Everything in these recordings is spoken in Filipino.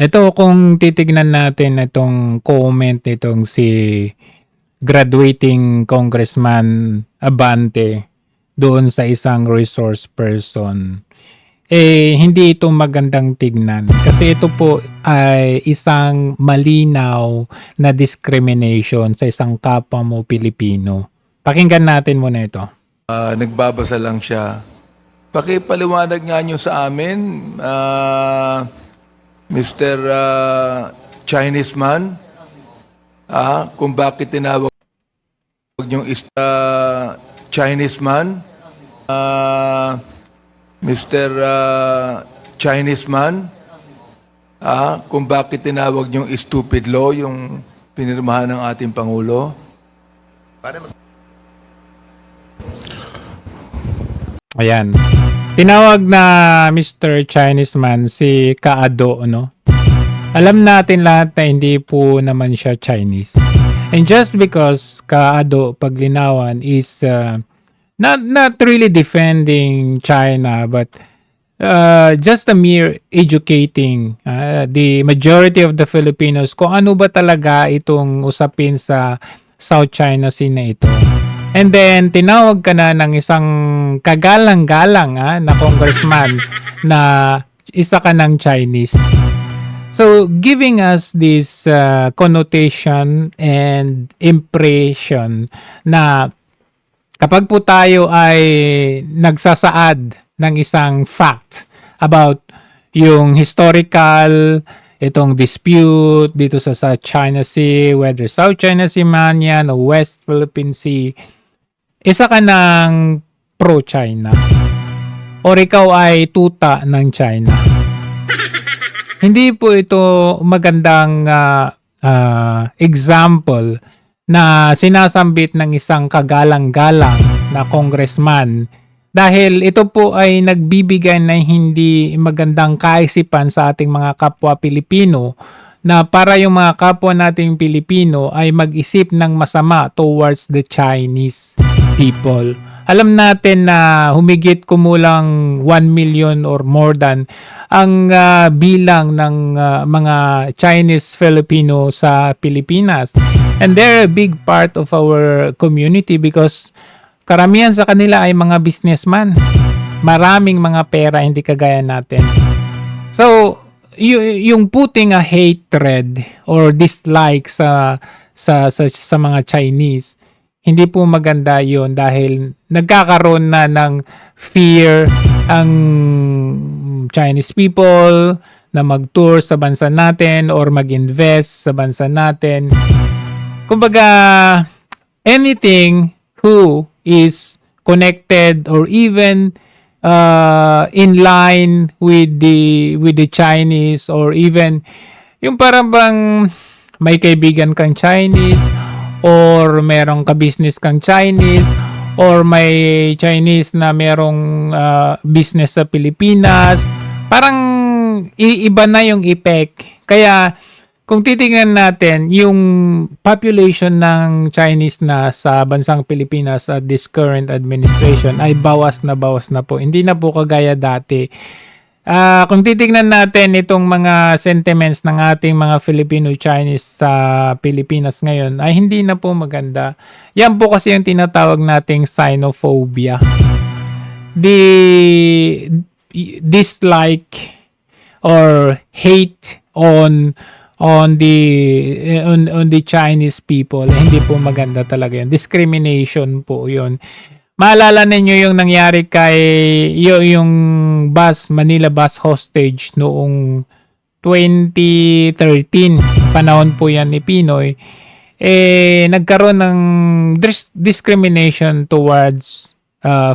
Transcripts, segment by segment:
Eto kung titignan natin itong comment nitong si graduating Congressman Abante doon sa isang resource person, hindi ito magandang tignan. Kasi ito po ay isang malinaw na discrimination sa isang kapwa mo Pilipino. Pakinggan natin muna ito. Nagbabasa lang siya. Pakipaliwanag nga nyo sa amin, Mr. Chinese man, kung bakit tinawag yung Chinese man, Mr. Chinese man, kung bakit tinawag yung stupid law, yung pinirmahan ng ating Pangulo. Ayan. Tinawag na Mr. Chinese man si Kaado, no? Alam natin lahat na hindi po naman siya Chinese. And just because Kaado paglinawan is not really defending China, but just a mere educating the majority of the Filipinos kung ano ba talaga itong usapin sa South China Sea na ito. And then, tinawag ka na ng isang kagalang-galang na congressman na isa ka ng Chinese. So, giving us this connotation and impression na kapag po tayo ay nagsasaad ng isang fact about yung historical, itong dispute dito sa South China Sea, whether South China Sea man yan o West Philippine Sea, isa ka ng pro-China or ikaw ay tuta ng China. Hindi po ito magandang example na sinasambit ng isang kagalang-galang na congressman dahil ito po ay nagbibigay ng hindi magandang kaisipan sa ating mga kapwa Pilipino na para yung mga kapwa nating Pilipino ay mag-isip ng masama towards the Chinese people. Alam natin na humigit kumulang 1 million or more than ang bilang ng mga Chinese Filipino sa Pilipinas. And they're a big part of our community because karamihan sa kanila ay mga businessman. Maraming mga pera, hindi kagaya natin. So, yung putting a hatred or dislike sa mga Chinese, hindi po maganda yon dahil nagkakaroon na ng fear ang Chinese people na mag-tour sa bansa natin or mag-invest sa bansa natin. Kumbaga, anything who is connected or even in line with the Chinese or even yung parang bang may kaibigan kang Chinese or merong ka-business kang Chinese or may Chinese na merong business sa Pilipinas, parang iba na yung effect. Kaya kung titingnan natin yung population ng Chinese na sa bansang Pilipinas at this current administration ay bawas na po. Hindi na po kagaya dati. Kung titingnan natin itong mga sentiments ng ating mga Filipino-Chinese sa Pilipinas ngayon ay hindi na po maganda. Yan po kasi yung tinatawag nating xenophobia. The dislike or hate on the Chinese people, hindi po maganda talaga yun. Discrimination po yun. Maalala ninyo yung nangyari kay yung Manila bus hostage noong 2013. Panahon po yan ni Pinoy. Nagkaroon ng discrimination towards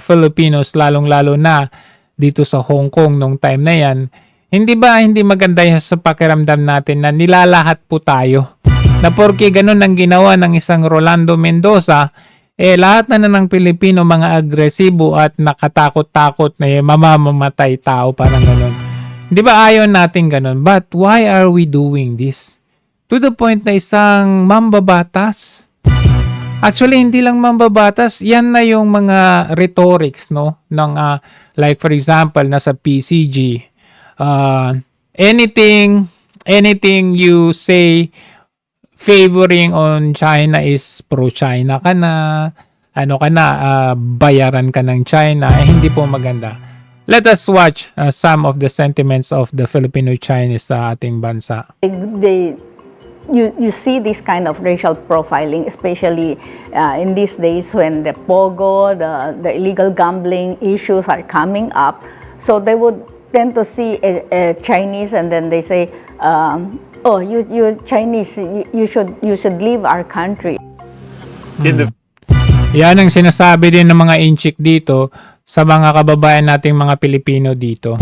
Filipinos, lalong-lalo na dito sa Hong Kong nung time na yan. Hindi ba hindi maganda yung sa pakiramdam natin na nilalahat po tayo? Na porke ganun ang ginawa ng isang Rolando Mendoza, lahat na ng Pilipino mga agresibo at nakatakot-takot na mamamatay tao, parang ganun. Hindi ba ayaw natin ganun? But why are we doing this? To the point na isang mambabatas. Actually, hindi lang mambabatas, yan na yung mga rhetorics, no? Ng, like for example, nasa PCG, anything anything you say favoring on China is pro-China ka na, ano ka na, bayaran ka ng China, hindi po maganda. Let us watch some of the sentiments of the Filipino-Chinese sa ating bansa. You see this kind of racial profiling, especially in these days when the pogo, the illegal gambling issues are coming up. So they would tend to see a Chinese and then they say, "Oh, you Chinese, you should leave our country." Yan ang sinasabi din ng mga inchik dito sa mga kababayan nating mga Pilipino dito.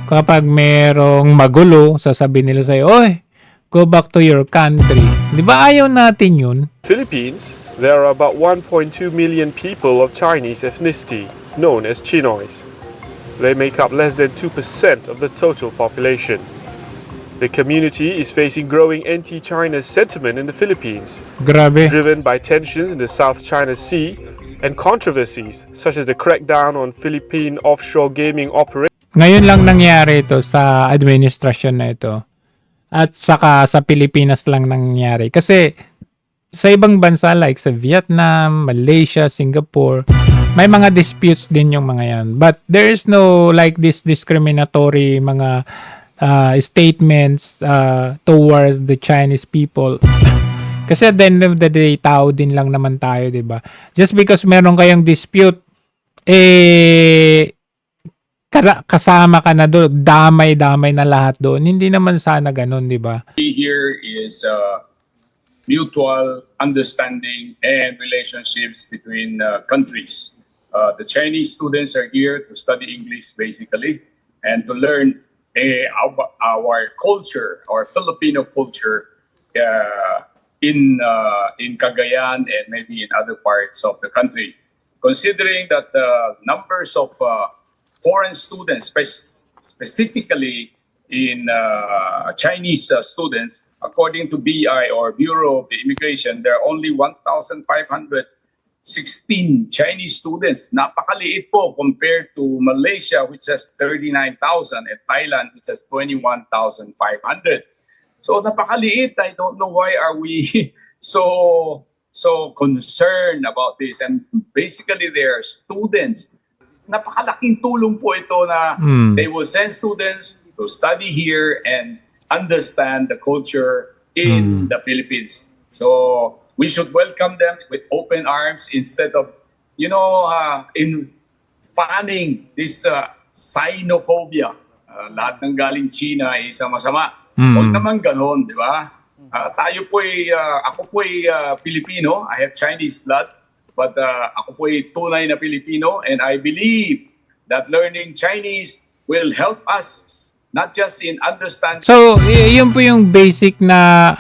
Kapag merong magulo, sasabihin nila sa'yo, "Oy, go back to your country." Di ba ayaw natin yun? Philippines, there are about 1.2 million people of Chinese ethnicity, known as Chinoys. They make up less than 2% of the total population. The community is facing growing anti-China sentiment in the Philippines, Grabe. driven by tensions in the South China Sea and controversies such as the crackdown on Philippine offshore gaming operations. Ngayon lang nangyari ito sa administrasyon na ito. At saka sa Pilipinas lang nangyari. Kasi sa ibang bansa like sa Vietnam, Malaysia, Singapore, may mga disputes din yung mga yan. But there is no like this discriminatory mga statements towards the Chinese people. Kasi at the end of the day, tao din lang naman tayo, di ba? Just because meron kayong dispute, kasama ka na doon, damay-damay na lahat doon. Hindi naman sana ganun, di ba? Here is mutual understanding and relationships between countries. The Chinese students are here to study English basically and to learn our culture, our Filipino culture in Cagayan and maybe in other parts of the country. Considering that the numbers of foreign students, specifically in Chinese students, according to BI or Bureau of the Immigration, there are only 1,516 Chinese students. Napakaliit po compared to Malaysia, which has 39,000, and Thailand, which has 21,500. So napakaliit. I don't know why are we so concerned about this. And basically, they are students. Napakalaking tulong po ito na they will send students to study here and understand the culture in the Philippines. So we should welcome them with open arms instead of, in fanning this xenophobia. Lahat ng galing China ay isang masama. Huwag naman ganon, di ba? Ako po'y Filipino. I have Chinese blood. But ako po'y tunay na Pilipino, and I believe that learning Chinese will help us not just in understanding. So, yun po yung basic na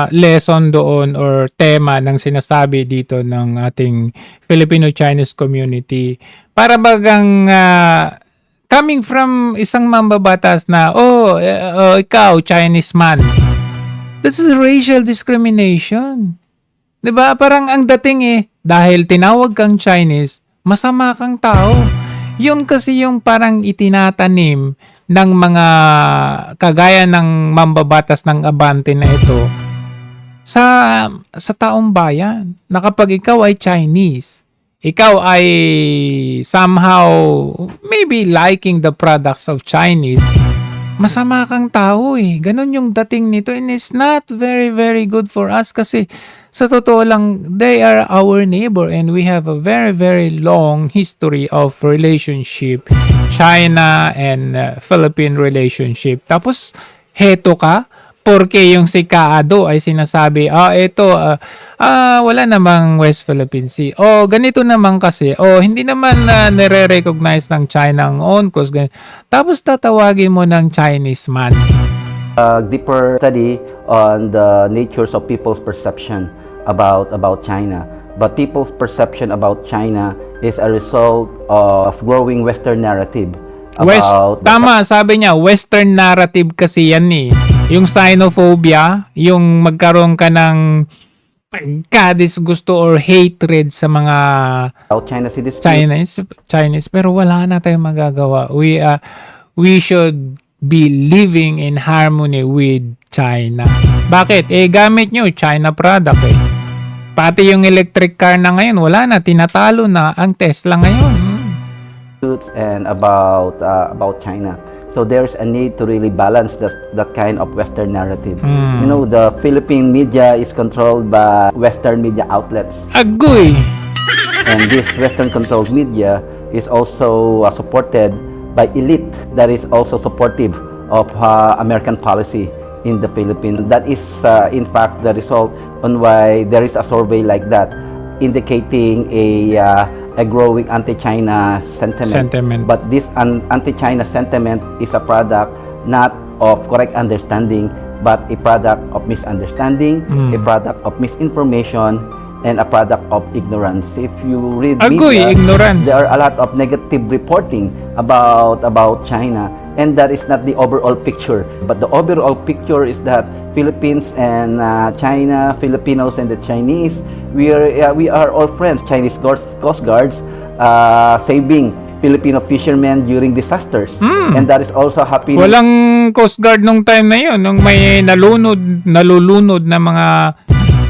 lesson doon or tema ng sinasabi dito ng ating Filipino-Chinese community. Para bagang coming from isang mambabatas na, ikaw, Chinese man. This is racial discrimination. 'Di ba? Parang ang dating dahil tinawag kang Chinese, masama kang tao. Yun kasi yung parang itinatanim ng mga kagaya ng mambabatas ng Abante na ito sa taong bayan. Na kapag ikaw ay Chinese, ikaw ay somehow maybe liking the products of Chinese, masama kang tao Ganon yung dating nito, and it's not very, very good for us kasi sa totoo lang, they are our neighbor and we have a very, very long history of relationship, China and Philippine relationship. Tapos, heto ka, porque yung si Kaado ay sinasabi, wala namang West Philippine Sea. Ganito naman kasi. Hindi naman nire-recognize ng China ang UNCLOS. Tapos tatawagin mo ng Chinese man. Deeper study on the natures of people's perception about China. But people's perception about China is a result of growing Western narrative. Tama, sabi niya, Western narrative kasi yan Yung xenophobia, yung magkaroon ka ng pagka-disgusto or hatred sa mga Chinese, pero wala na tayong magagawa. We should be living in harmony with China. Bakit? Gamit nyo China product eh. Pati yung electric car na ngayon, wala na, tinatalo na ang Tesla ngayon. And about China. So there's a need to really balance that kind of Western narrative. You know, the Philippine media is controlled by Western media outlets. Agoy! And this Western-controlled media is also supported by elite that is also supportive of American policy in the Philippines. That is, in fact, the result on why there is a survey like that indicating a growing anti-China sentiment. But this anti-China sentiment is a product not of correct understanding, but a product of misunderstanding, a product of misinformation, and a product of ignorance. If you read Agoy, media, ignorance. there are a lot of negative reporting about China, and that is not the overall picture. But the overall picture is that Philippines and China, Filipinos and the Chinese, we are all friends. Chinese Coast Guards saving Filipino fishermen during disasters, and that is also happening. Walang Coast Guard nung time na yun, nung may nalulunod na mga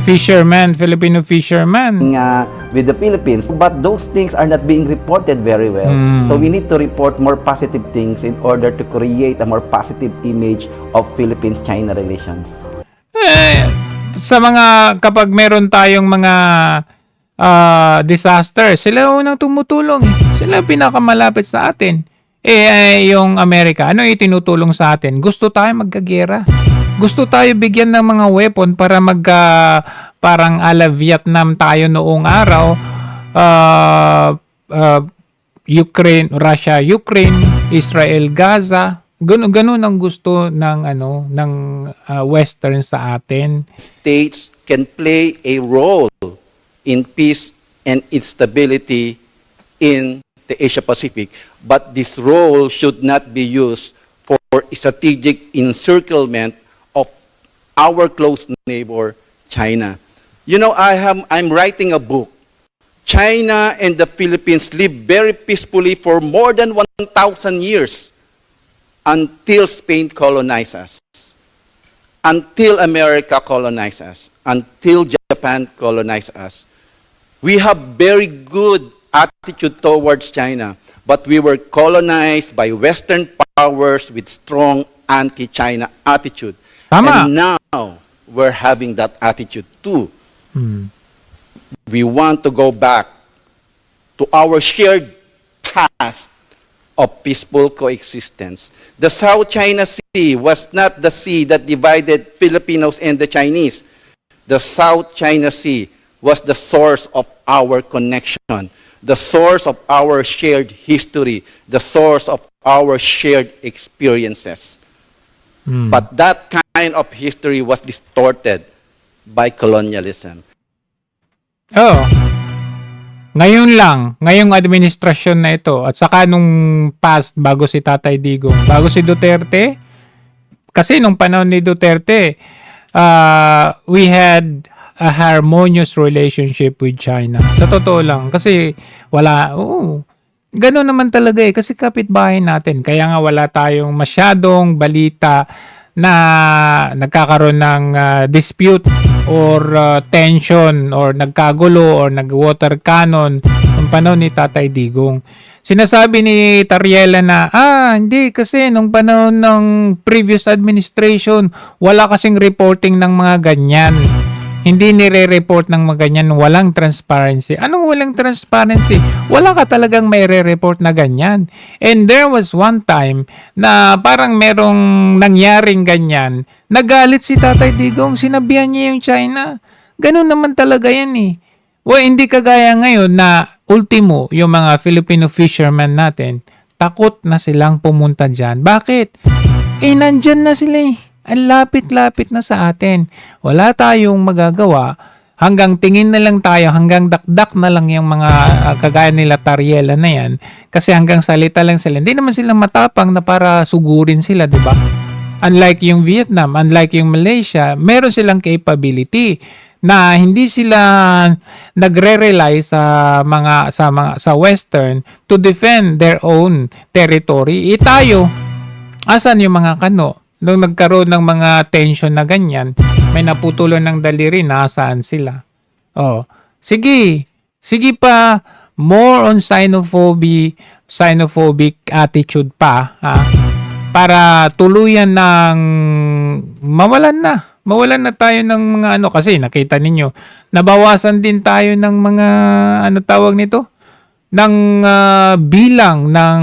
fishermen, Filipino fishermen. With the Philippines, but those things are not being reported very well. So we need to report more positive things in order to create a more positive image of Philippines-China relations. Sa mga, kapag meron tayong mga disaster, sila unang tumutulong. Sila pinakamalapit sa atin. Yung Amerika, ano itinutulong sa atin? Gusto tayo magkagera. Gusto tayo bigyan ng mga weapon para parang ala Vietnam tayo noong araw. Ukraine, Russia, Ukraine, Israel, Gaza. Ganun ang gusto ng Western sa atin. States can play a role in peace and instability in the Asia Pacific, but this role should not be used for strategic encirclement of our close neighbor, China. You know, I'm writing a book. China and the Philippines lived very peacefully for more than 1,000 years until Spain colonized us, until America colonized us, until Japan colonized us. We have very good attitude towards China, but we were colonized by Western powers with strong anti-China attitude. Tama. And now, we're having that attitude too. We want to go back to our shared past of peaceful coexistence. The South China Sea was not the sea that divided Filipinos and the Chinese. The South China Sea was the source of our connection, the source of our shared history, the source of our shared experiences. But that kind of history was distorted by colonialism. Oh. Ngayong administrasyon na ito, at saka nung past, bago si Tatay Digong, bago si Duterte, kasi nung panahon ni Duterte, we had a harmonious relationship with China. Sa totoo lang, kasi gano'n naman talaga kasi kapitbahay natin. Kaya nga wala tayong masyadong balita na nagkakaroon ng dispute or tension or nagkagulo or nag-water cannon ng panahon ni Tatay Digong. Sinasabi ni Tariela na, hindi kasi nung panahon ng previous administration, wala kasing reporting ng mga ganyan. Hindi nire-report ng mga ganyan, walang transparency. Anong walang transparency? Wala ka talagang may re-report na ganyan. And there was one time na parang merong nangyaring ganyan. Nagalit si Tatay Digong, sinabihan niya yung China. Ganun naman talaga yan eh. Hindi kagaya ngayon na ultimo yung mga Filipino fishermen natin, takot na silang pumunta dyan. Bakit? Nandyan na sila eh. Ang lapit-lapit na sa atin. Wala tayong magagawa. Hanggang tingin na lang tayo, hanggang dakdak na lang yung mga kagaya nila Tariela na yan. Kasi hanggang salita lang sila. Hindi naman sila matapang na para sugurin sila, di ba? Unlike yung Vietnam, unlike yung Malaysia, meron silang capability na hindi sila nagre-rely sa Western to defend their own territory. Tayo, Asan yung mga kano? Nung nagkaroon ng mga tension na ganyan, may naputulan ng daliri, nasaan sila? Oh, sige. Sige pa, more on xenophobic attitude pa, ha? Para tuluyan ng mawalan na tayo ng mga ano, kasi nakita ninyo, nabawasan din tayo ng mga ano tawag nito, ng bilang ng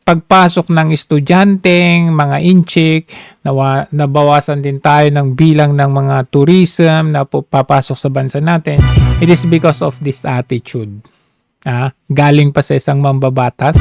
pagpasok ng estudyanteng, mga incheck, nabawasan din tayo ng bilang ng mga tourism na papasok sa bansa natin. It is because of this attitude. Galing pa sa isang mambabatas